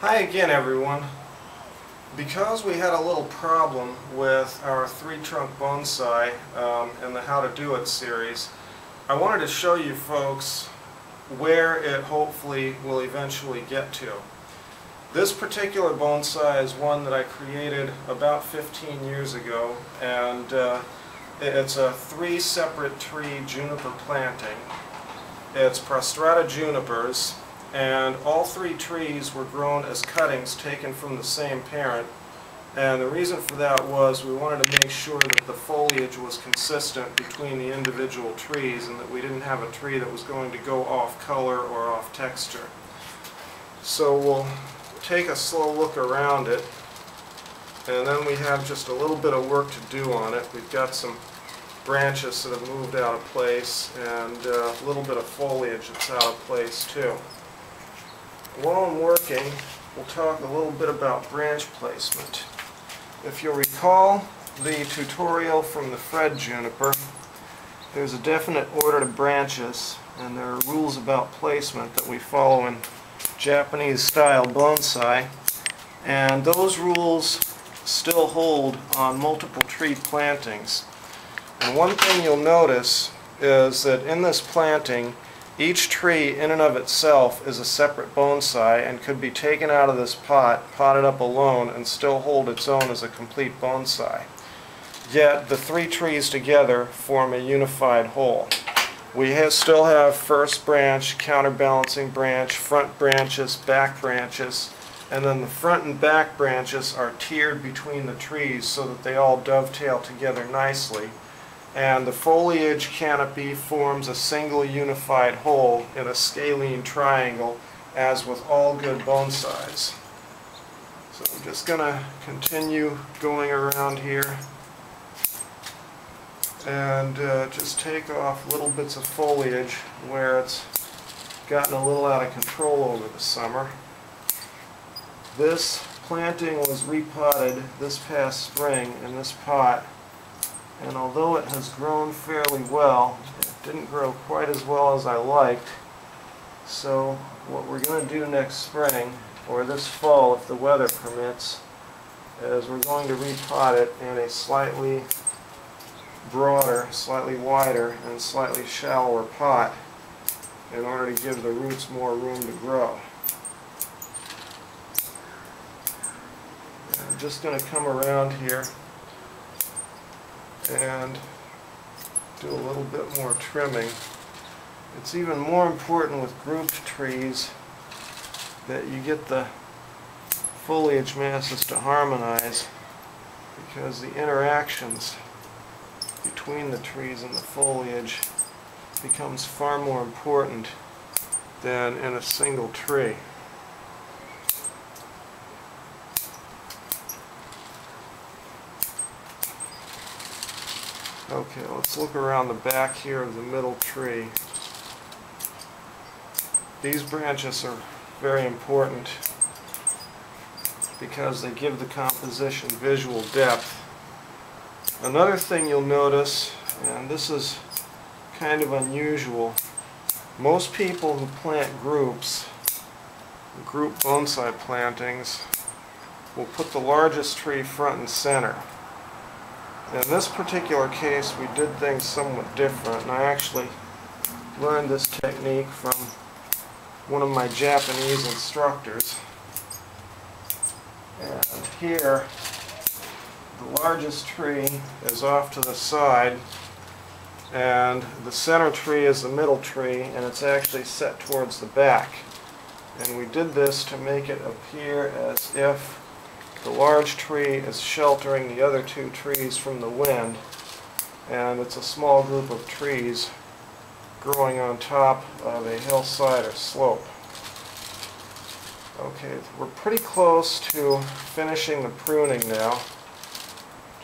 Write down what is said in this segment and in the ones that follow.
Hi again, everyone. Because we had a little problem with our 3-trunk bonsai in the How to Do It series, I wanted to show you folks where it hopefully will eventually get to. This particular bonsai is one that I created about 15 years ago, and it's a 3 separate tree juniper planting. It's prostrata junipers, and all 3 trees were grown as cuttings taken from the same parent. And the reason for that was we wanted to make sure that the foliage was consistent between the individual trees and that we didn't have a tree that was going to go off color or off texture. So we'll take a slow look around it, and then we have just a little bit of work to do on it. We've got some branches that have moved out of place and a little bit of foliage that's out of place too. While I'm working, we'll talk a little bit about branch placement. If you'll recall the tutorial from the Fred juniper, there's a definite order to branches, and there are rules about placement that we follow in Japanese style bonsai, and those rules still hold on multiple tree plantings. And one thing you'll notice is that in this planting, each tree in and of itself is a separate bonsai and could be taken out of this pot, potted up alone, and still hold its own as a complete bonsai. Yet the 3 trees together form a unified whole. We still have first branch, counterbalancing branch, front branches, back branches, and then the front and back branches are tiered between the trees so that they all dovetail together nicely. And the foliage canopy forms a single unified whole in a scalene triangle, as with all good bonsais. So I'm just going to continue going around here and just take off little bits of foliage where it's gotten a little out of control over the summer. This planting was repotted this past spring in this pot, and although it has grown fairly well, it didn't grow quite as well as I liked. So what we're going to do next spring, or this fall if the weather permits, is we're going to repot it in a slightly broader, slightly wider, and slightly shallower pot in order to give the roots more room to grow. And I'm just going to come around here and do a little bit more trimming. It's even more important with grouped trees that you get the foliage masses to harmonize, because the interactions between the trees and the foliage becomes far more important than in a single tree. Okay, let's look around the back here of the middle tree. These branches are very important because they give the composition visual depth. Another thing you'll notice, and this is kind of unusual, most people who plant group bonsai plantings, will put the largest tree front and center. In this particular case, we did things somewhat different, and I actually learned this technique from one of my Japanese instructors. And here, the largest tree is off to the side, and the center tree is the middle tree, and it's actually set towards the back. And we did this to make it appear as if the large tree is sheltering the other 2 trees from the wind, and it's a small group of trees growing on top of a hillside or slope. Okay, we're pretty close to finishing the pruning now.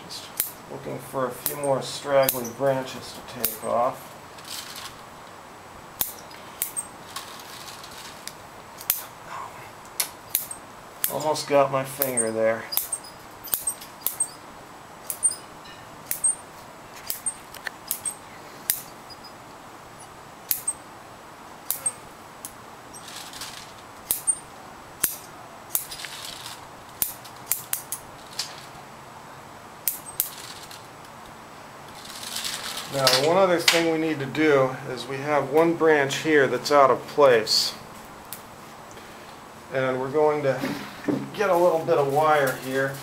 Just looking for a few more straggly branches to take off. Almost got my finger there. Now, one other thing we need to do is we have one branch here that's out of place. And we're going to get a little bit of wire here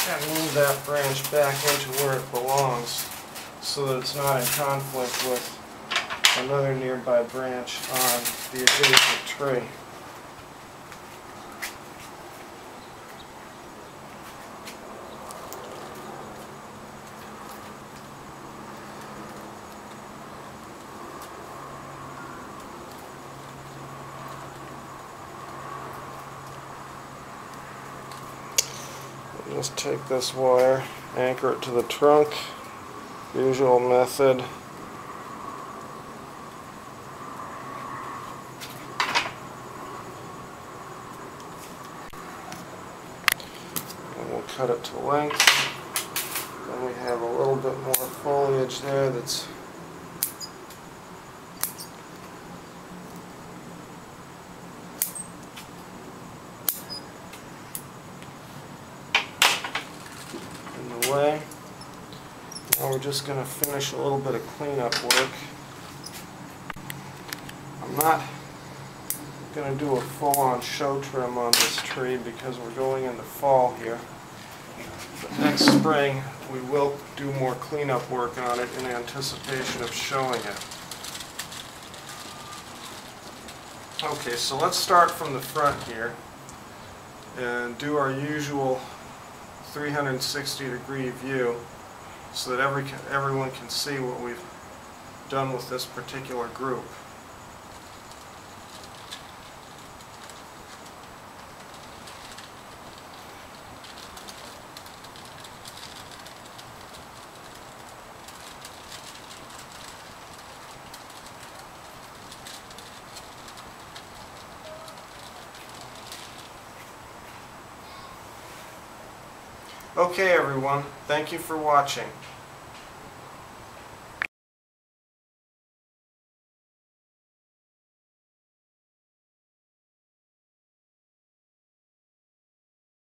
and move that branch back into where it belongs so that it's not in conflict with another nearby branch on the adjacent tree. Just take this wire, anchor it to the trunk, usual method. And we'll cut it to length. Then we have a little bit more foliage there that's way. Now we're just going to finish a little bit of cleanup work. I'm not going to do a full-on show trim on this tree because we're going into fall here. But next spring we will do more cleanup work on it in anticipation of showing it. Okay, so let's start from the front here and do our usual 360-degree view so that everyone can see what we've done with this particular group. Okay everyone, thank you for watching.